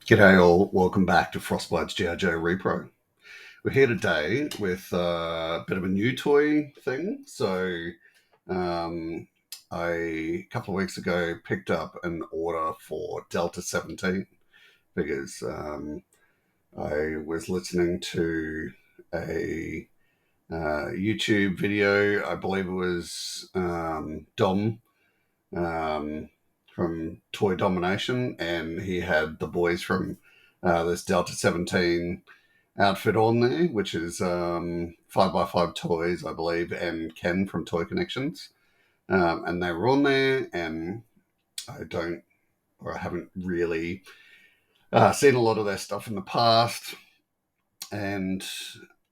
G'day all, welcome back to Frostbite's GIJOE Repro. We're here today with a bit of a new toy thing. Um, a couple of weeks ago picked up an order for Delta 17 figures. I was listening to a YouTube video, I believe it was Dom from Toy Domination, and he had the boys from this Delta 17 outfit on there, which is 5x5 Toys, I believe, and Ken from Toy Connections. And they were on there, and I haven't really seen a lot of their stuff in the past. And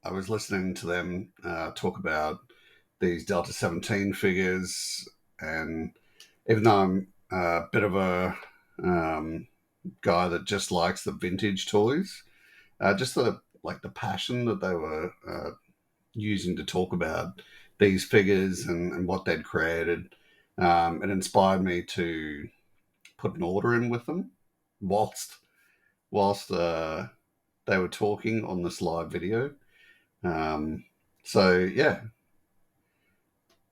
I was listening to them talk about these Delta 17 figures, and even though I'm a bit of a guy that just likes the vintage toys, just the passion that they were using to talk about these figures and what they'd created, it inspired me to put an order in with them whilst they were talking on this live video. So yeah,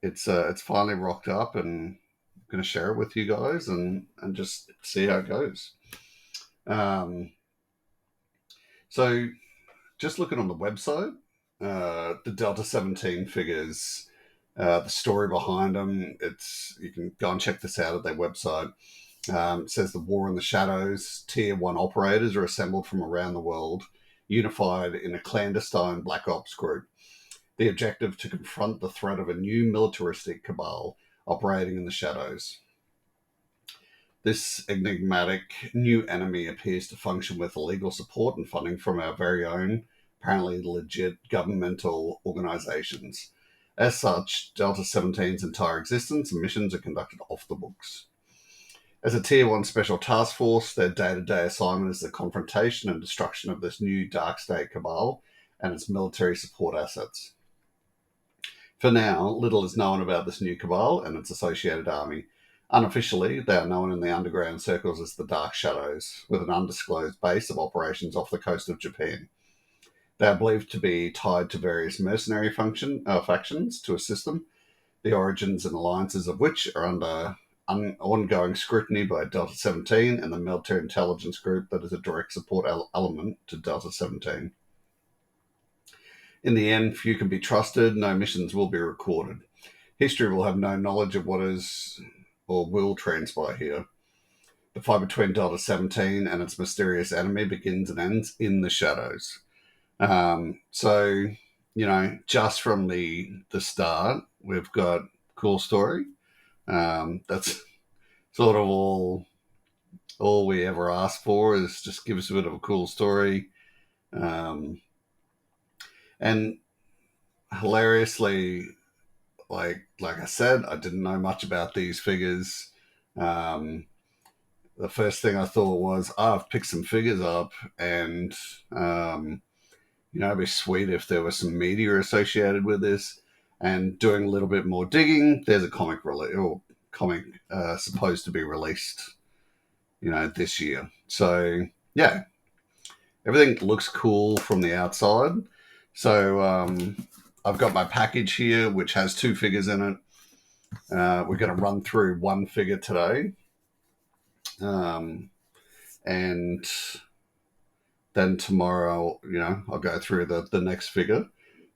it's finally rocked up, and I'm going to share it with you guys and just see how it goes. So just looking on the website, the Delta 17 figures, the story behind them, you can go and check this out at their website. It says the War in the Shadows Tier 1 operators are assembled from around the world, unified in a clandestine Black Ops group. The objective to confront the threat of a new militaristic cabal operating in the shadows. This enigmatic new enemy appears to function with illegal support and funding from our very own, apparently legit governmental organizations. As such, Delta 17's entire existence and missions are conducted off the books. As a Tier 1 special task force, their day-to-day assignment is the confrontation and destruction of this new dark state cabal and its military support assets. For now, little is known about this new cabal and its associated army. Unofficially, they are known in the underground circles as the Dark Shadows, with an undisclosed base of operations off the coast of Japan. They are believed to be tied to various mercenary factions to assist them, the origins and alliances of which are under ongoing scrutiny by Delta 17 and the military intelligence group that is a direct support element to Delta 17. In the end, few can be trusted, no missions will be recorded. History will have no knowledge of what is or will transpire here. The fight between Delta 17 and its mysterious enemy begins and ends in the shadows. So, just from the start, we've got a cool story. That's sort of all we ever ask for, is just give us a bit of a cool story. And hilariously, like I said, I didn't know much about these figures. The first thing I thought was, I've picked some figures up, and it'd be sweet if there was some media associated with this. And doing a little bit more digging, there's a comic supposed to be released, this year. So yeah, everything looks cool from the outside. So I've got my package here, which has 2 figures in it. We're going to run through one figure today. And then tomorrow, I'll go through the next figure.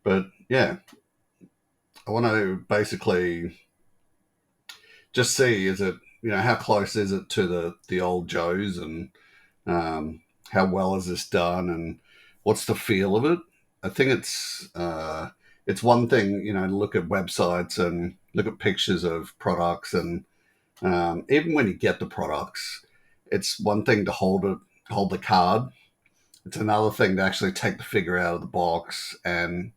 But yeah, I want to basically just see, is it, how close is it to the old Joes, and how well is this done, and what's the feel of it? I think it's one thing, to look at websites and look at pictures of products, and even when you get the products, it's one thing to hold the card. It's another thing to actually take the figure out of the box and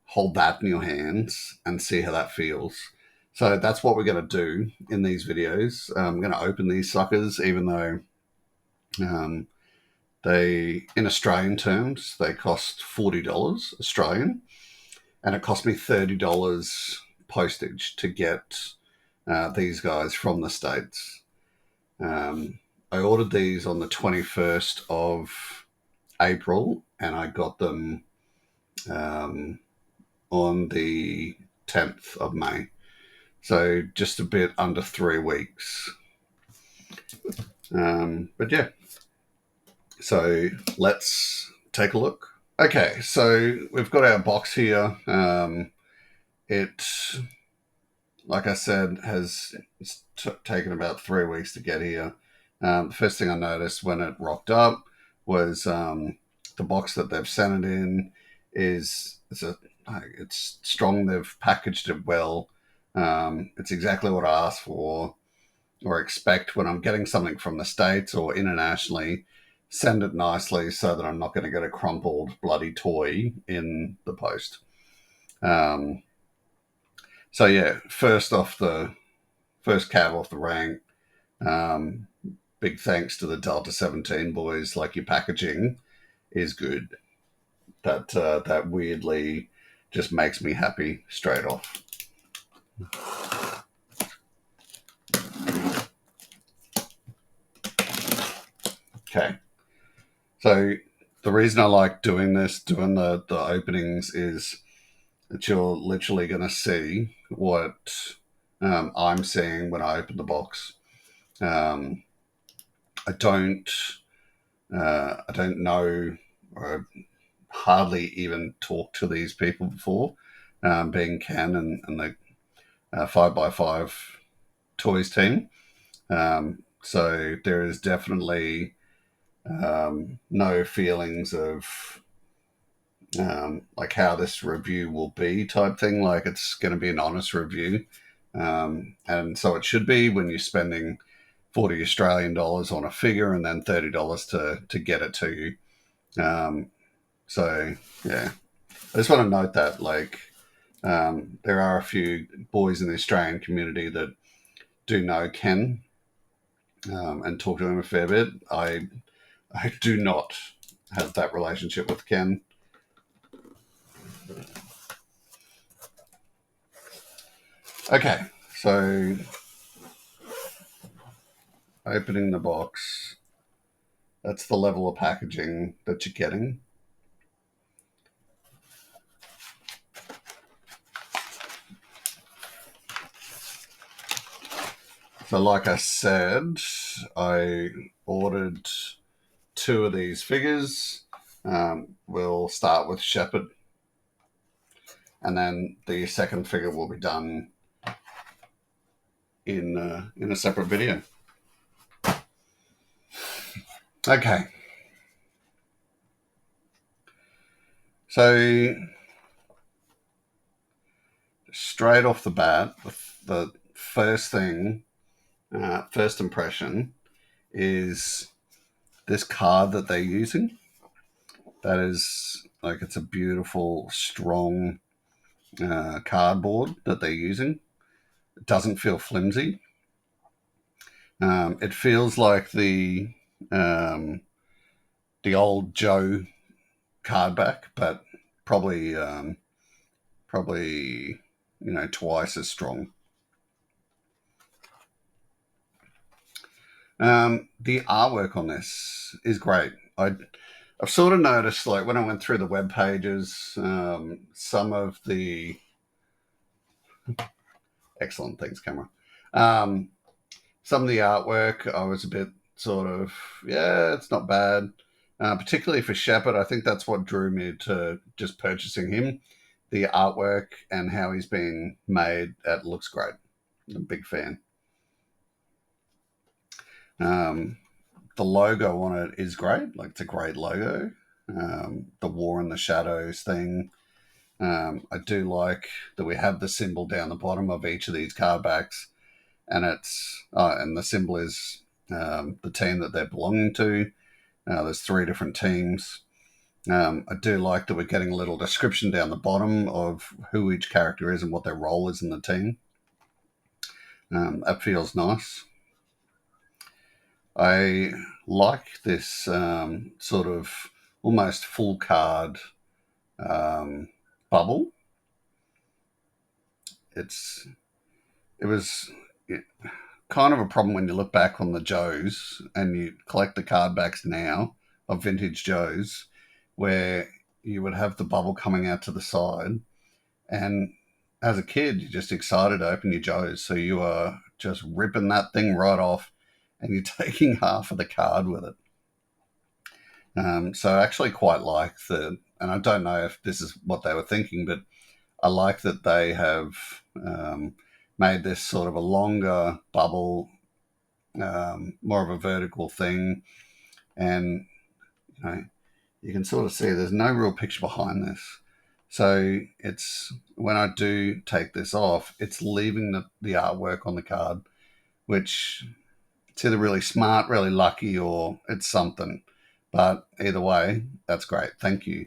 hold that in your hands and see how that feels. So that's what we're going to do in these videos. I'm going to open these suckers, even though they, in Australian terms, they cost $40 Australian, and it cost me $30 postage to get these guys from the States. I ordered these on the 21st of April, and I got them um, on the 10th of May. So just a bit under 3 weeks. But yeah, so let's take a look. Okay, so we've got our box here. It, like I said, has taken about 3 weeks to get here. The first thing I noticed when it rocked up was the box that they've sent it in it's strong. They've packaged it well. It's exactly what I asked for or expect when I'm getting something from the States or internationally. Send it nicely so that I'm not going to get a crumpled bloody toy in the post. Um, so yeah, first cab off the rank. Um, Big thanks to the Delta 17 boys. Like, your packaging is good. That weirdly just makes me happy straight off. Okay, so the reason I like doing the openings, is that you're literally going to see what I'm seeing when I open the box. Um, I don't know, or hardly even talked to these people before, being Ken and the 5x5 toys team. So there is definitely no feelings of like how this review will be type thing. Like, it's going to be an honest review. And so it should be, when you're spending 40 Australian dollars on a figure and then $30 to get it to you. So yeah, I just want to note that, like, there are a few boys in the Australian community that do know Ken, and talk to him a fair bit. I do not have that relationship with Ken. Okay, so opening the box, that's the level of packaging that you're getting. So like I said, I ordered 2 of these figures. We'll start with Shepherd, and then the second figure will be done in a separate video. Okay. So straight off the bat, the first thing, first impression, is this card that they're using. That is, like, it's a beautiful, strong cardboard that they're using. It doesn't feel flimsy. It feels like um, the old Joe card back, but probably twice as strong. The artwork on this is great. I've sort of noticed, like, when I went through the web pages, some of the excellent things, camera. Some of the artwork, I was a bit sort of, yeah, it's not bad. Particularly for Shepard, I think that's what drew me to just purchasing him. The artwork and how he's being made, that looks great. I'm a big fan. The logo on it is great. Like, it's a great logo. The War in the Shadows thing. I do like that we have the symbol down the bottom of each of these card backs, and the symbol is the team that they're belonging to. There's 3 different teams. I do like that we're getting a little description down the bottom of who each character is and what their role is in the team. That feels nice. I like this sort of almost full card bubble. It was kind of a problem when you look back on the Joes and you collect the card backs now of vintage Joes, where you would have the bubble coming out to the side. And as a kid, you're just excited to open your Joes. So you are just ripping that thing right off and you're taking half of the card with it. So I actually quite like and I don't know if this is what they were thinking, but I like that they have made this sort of a longer bubble, more of a vertical thing. And, you can sort of see there's no real picture behind this. So it's when I do take this off, it's leaving the artwork on the card, which it's either really smart, really lucky, or it's something. But either way, that's great. Thank you.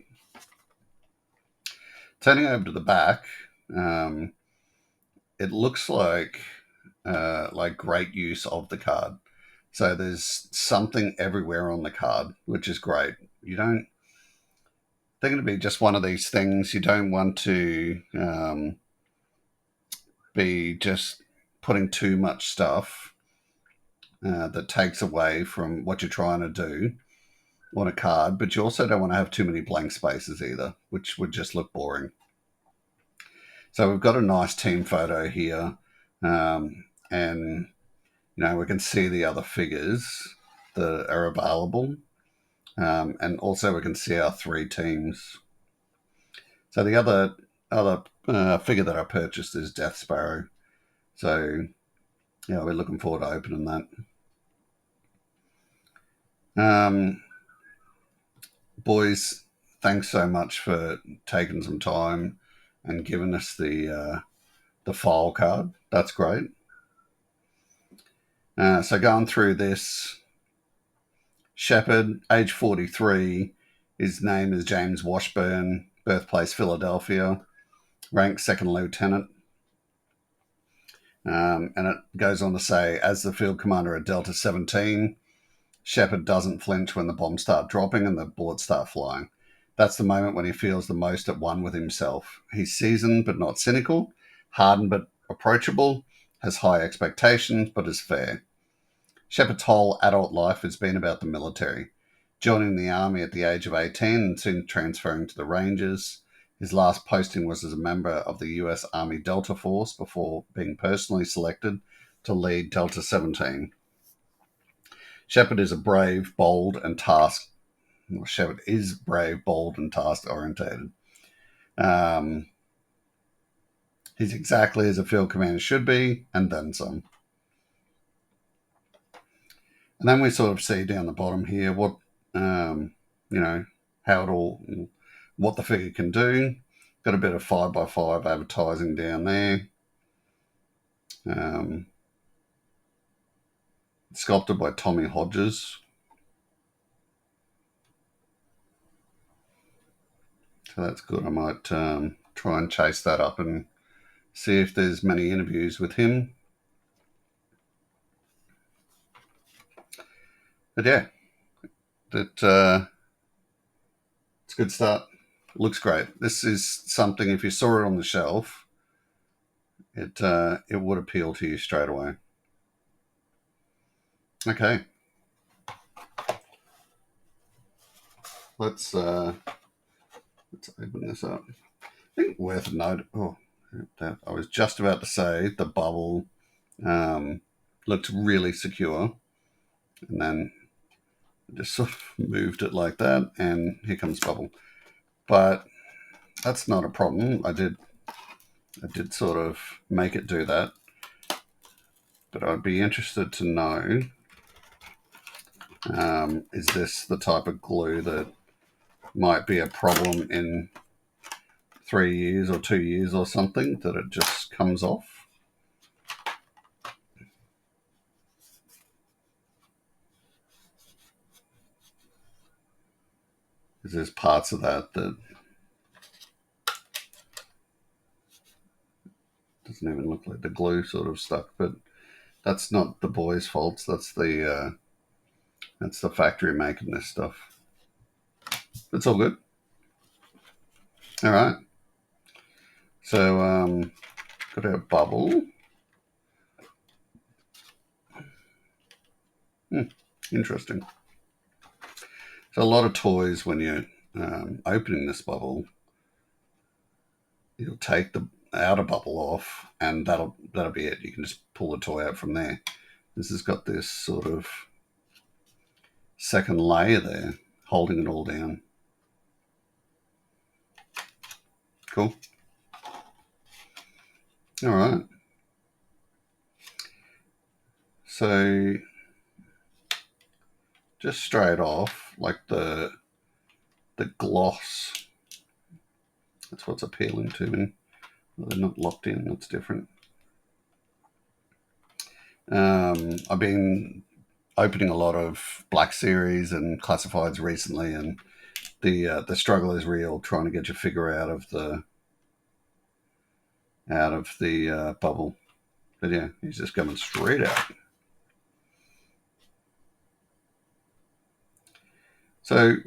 Turning over to the back, it looks like great use of the card. So there's something everywhere on the card, which is great. They're going to be just one of these things. You don't want to be just putting too much stuff that takes away from what you're trying to do on a card, but you also don't want to have too many blank spaces either, which would just look boring. So we've got a nice team photo here, and we can see the other figures that are available, and also we can see our 3 teams. So the other figure that I purchased is Death Sparrow. So we're looking forward to opening that. Boys, thanks so much for taking some time and giving us the file card. That's great. So going through this, Shepard, age 43, his name is James Washburn, birthplace Philadelphia, rank 2nd lieutenant. And it goes on to say, as the field commander at Delta 17, Shepard doesn't flinch when the bombs start dropping and the bullets start flying. That's the moment when he feels the most at one with himself. He's seasoned but not cynical, hardened but approachable, has high expectations but is fair. Shepard's whole adult life has been about the military, joining the army at the age of 18 and soon transferring to the Rangers. His last posting was as a member of the US Army Delta Force before being personally selected to lead Delta 17. Shepard is brave, bold, and task-orientated. He's exactly as a field commander should be, and then some. And then we sort of see down the bottom here what what the figure can do. Got a bit of 5x5 advertising down there. Sculpted by Tommy Hodges. So that's good. I might try and chase that up and see if there's many interviews with him. But yeah, it's a good start. It looks great. This is something, if you saw it on the shelf, it would appeal to you straight away. Okay. Let's open this up. I think worth a note. I was just about to say the bubble looked really secure, and then I just sort of moved it like that, and here comes bubble. But that's not a problem. I did sort of make it do that. But I'd be interested to know, is this the type of glue that might be a problem in 3 years or 2 years or something, that it just comes off? Because there's parts of that doesn't even look like the glue sort of stuck, but that's not the boys' faults. That's the factory making this stuff. It's all good. All right. So got our bubble. Interesting. So a lot of toys, when you're opening this bubble, you'll take the outer bubble off, and that'll be it. You can just pull the toy out from there. This has got this sort of second layer there, holding it all down. Cool. All right. So just straight off, like the gloss, that's what's appealing to me. They're not locked in. That's different. I've been opening a lot of Black Series and Classifieds recently, and the struggle is real trying to get your figure out of the bubble. But yeah, he's just coming straight out. So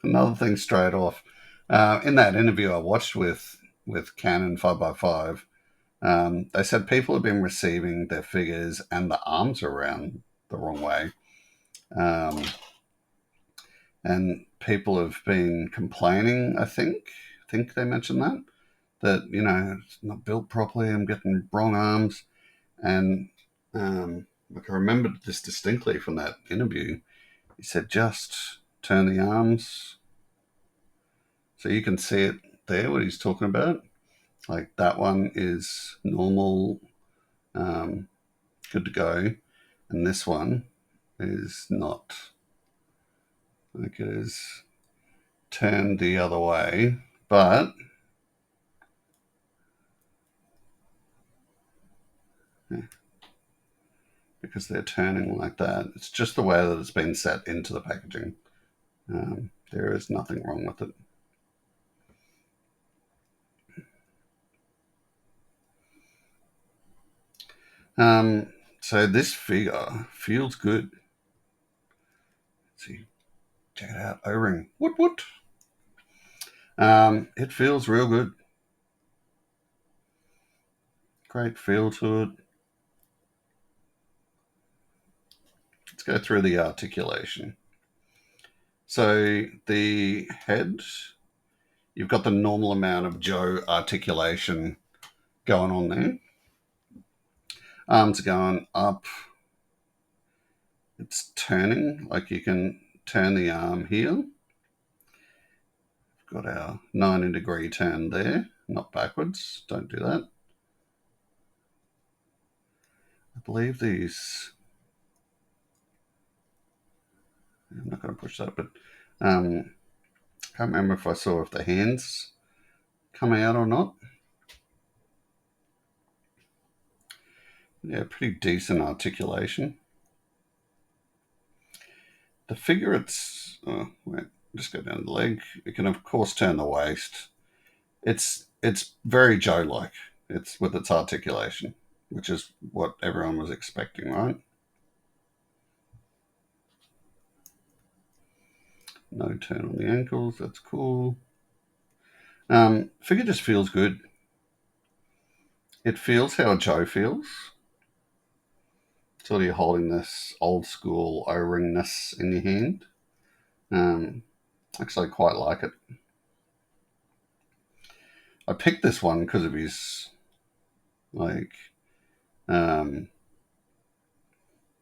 another thing straight off, in that interview I watched with Canon 5x5, they said people have been receiving their figures and the arms around the wrong way. And people have been complaining, I think they mentioned that, it's not built properly, I'm getting wrong arms. And like I remembered this distinctly from that interview. He said, just turn the arms. So you can see it there, what he's talking about. Like that one is normal, good to go. And this one is not. Like it is turned the other way. But because they're turning like that, it's just the way that it's been set into the packaging. There is nothing wrong with it. So this figure feels good. Let's see, check it out. O-ring. What? It feels real good. Great feel to it. Let's go through the articulation. So the head, you've got the normal amount of GIJOE articulation going on there. Arms are going up. It's turning, like you can turn the arm here. We've got our 90-degree turn there, not backwards. Don't do that. I believe these, I'm not going to push that, but I can't remember if I saw if the hands come out or not. Yeah, pretty decent articulation. The figure, just go down the leg. You can of course turn the waist. It's very GIJOE-like. It's with its articulation, which is what everyone was expecting, right? No turn on the ankles. That's cool. Figure just feels good. It feels how a GIJOE feels. Sort of you're holding this old school O-ringness in your hand. Actually, I quite like it. I picked this one because of his,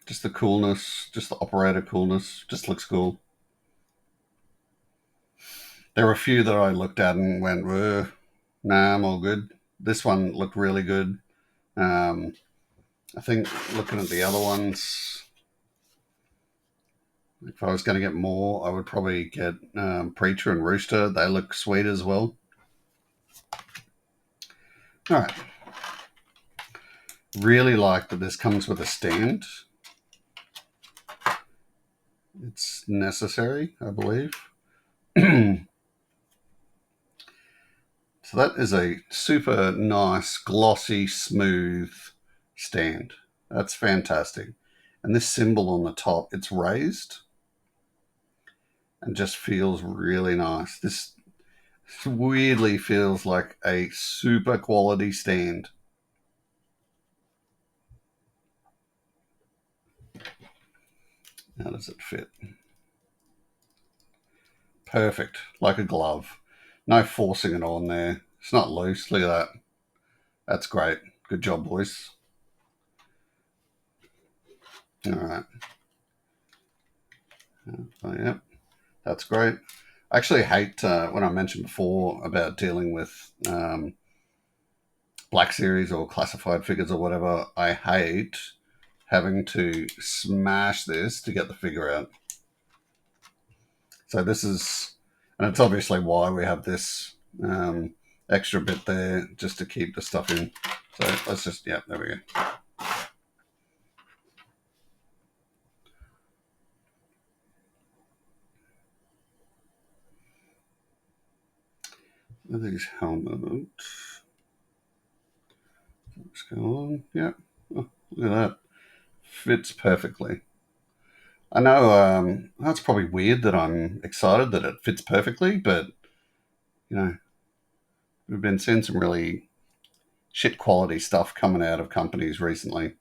just the coolness, just the operator coolness. Just looks cool. There were a few that I looked at and went, nah, I'm all good. This one looked really good. I think looking at the other ones, if I was going to get more, I would probably get Preacher and Rooster. They look sweet as well. All right. Really like that this comes with a stand. It's necessary, I believe. So that is a super nice, glossy, smooth stand. That's fantastic. And this symbol on the top, it's raised and just feels really nice. This weirdly feels like a super quality stand. How does it fit? Perfect, like a glove. No forcing it on there. It's not loose. Look at that. That's great. Good job, boys. All right. Oh, yep, that's great. I actually hate when I mentioned before about dealing with Black Series or classified figures or whatever. I hate having to smash this to get the figure out. So this is, and it's obviously why we have this extra bit there just to keep the stuff in. So let's just, yeah, there we go. Are these helmets? Let's go on. Yeah. Oh, look at that. Fits perfectly. I know that's probably weird that I'm excited that it fits perfectly, but you know, we've been seeing some really shit quality stuff coming out of companies recently.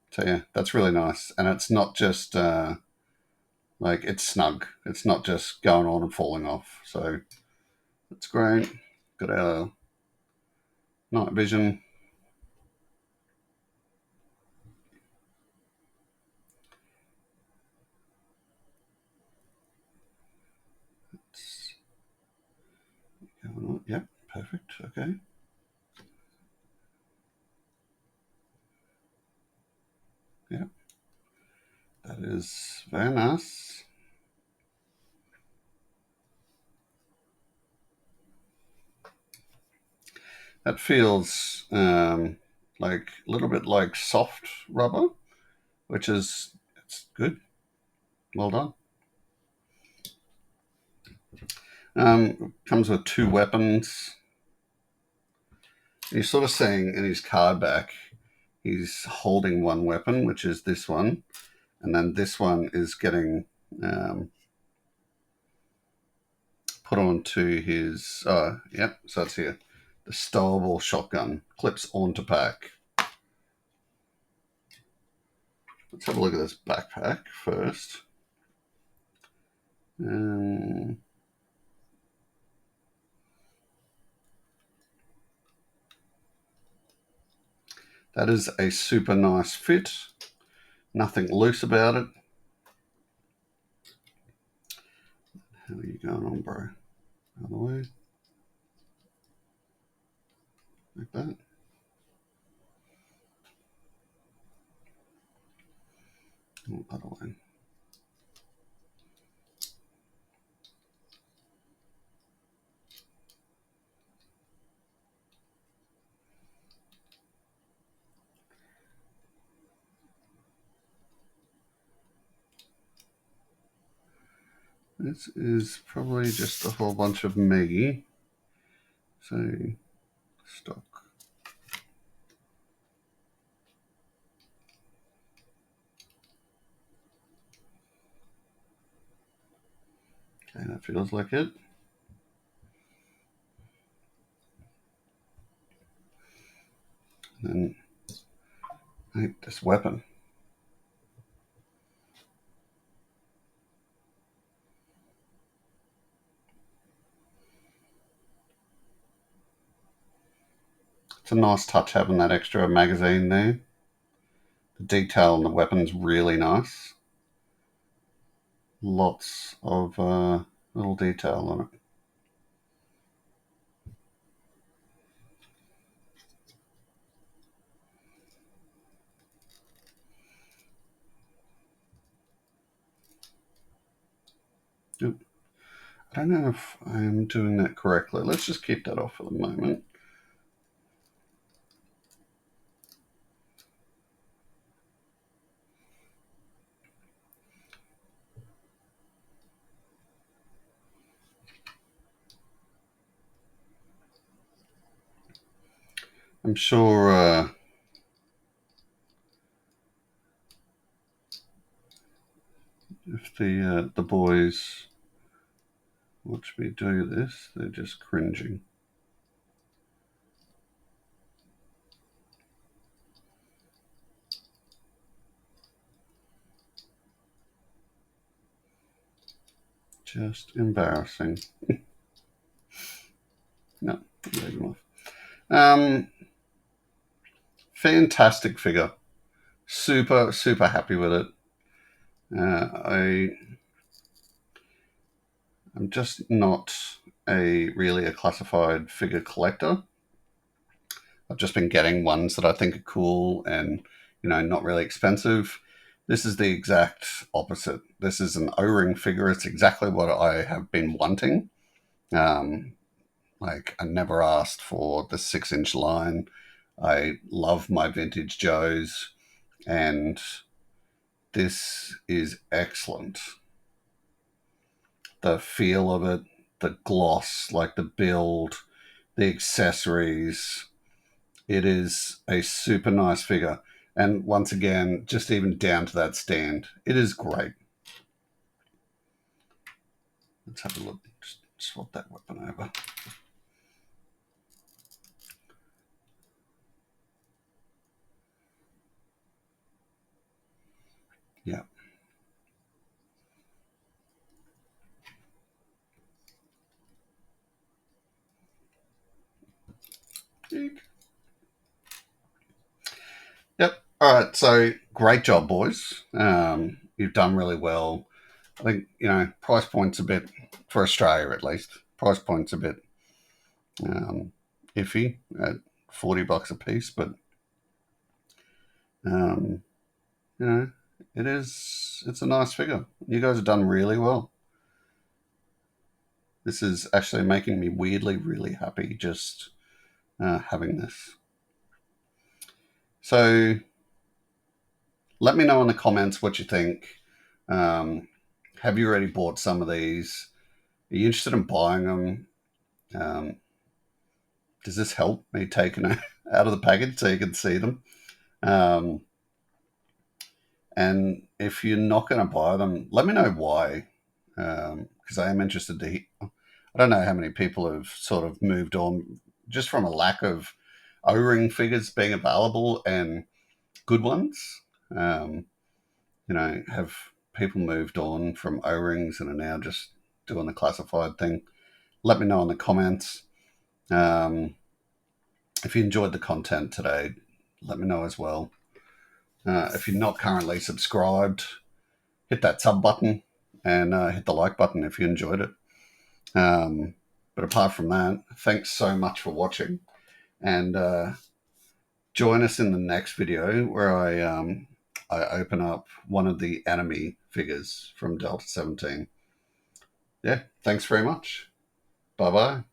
So yeah, that's really nice, and it's not just like it's snug. It's not just going on and falling off. So it's great. Got our night vision. It's going on. Yep, perfect. Okay. Yep, that is very nice. That feels like a little bit like soft rubber, which is it's good. Well done. Comes with two weapons. He's sort of saying in his card back, he's holding one weapon, which is this one, and then this one is getting put onto his. Yep. So it's here. The stowable shotgun clips onto pack. Let's have a look at this backpack first. That is a super nice fit. Nothing loose about it. How are you going on, bro? Other way. Like that. Oh, other way. This is probably just a whole bunch of me. So, stock. Okay, that feels like it. And then, this weapon. It's a nice touch having that extra magazine there. The detail on the weapon's really nice. Lots of little detail on it. Yep. I don't know if I'm doing that correctly. Let's just keep that off for the moment. I'm sure if the boys watch me do this, they're just cringing. Just embarrassing. No, leave him off. Fantastic figure. Super, super happy with it. I'm just not really a classified figure collector. I've just been getting ones that I think are cool and, not really expensive. This is the exact opposite. This is an O-ring figure. It's exactly what I have been wanting. I never asked for the 6-inch line. I love my vintage Joes, and this is excellent. The feel of it, the gloss, like the build, the accessories. It is a super nice figure. And once again, just even down to that stand, it is great. Let's have a look. Just swap that weapon over. Yeah. Yep. All right. So great job, boys. You've done really well. I think, price point's a bit, for Australia at least, price point's a bit iffy at $40 a piece, but, it's a nice figure. You guys have done really well. This is actually making me weirdly really happy just having this. So let me know in the comments what you think. Have you already bought some of these? Are you interested in buying them? Does this help me taking it out of the package so you can see them? And if you're not going to buy them, let me know why, because I am interested to hear. I don't know how many people have sort of moved on just from a lack of O-ring figures being available and good ones. Have people moved on from O-rings and are now just doing the classified thing? Let me know in the comments. If you enjoyed the content today, let me know as well. If you're not currently subscribed, hit that sub button and hit the like button if you enjoyed it. But apart from that, thanks so much for watching, and join us in the next video where I open up one of the enemy figures from Delta 17. Yeah, thanks very much. Bye-bye.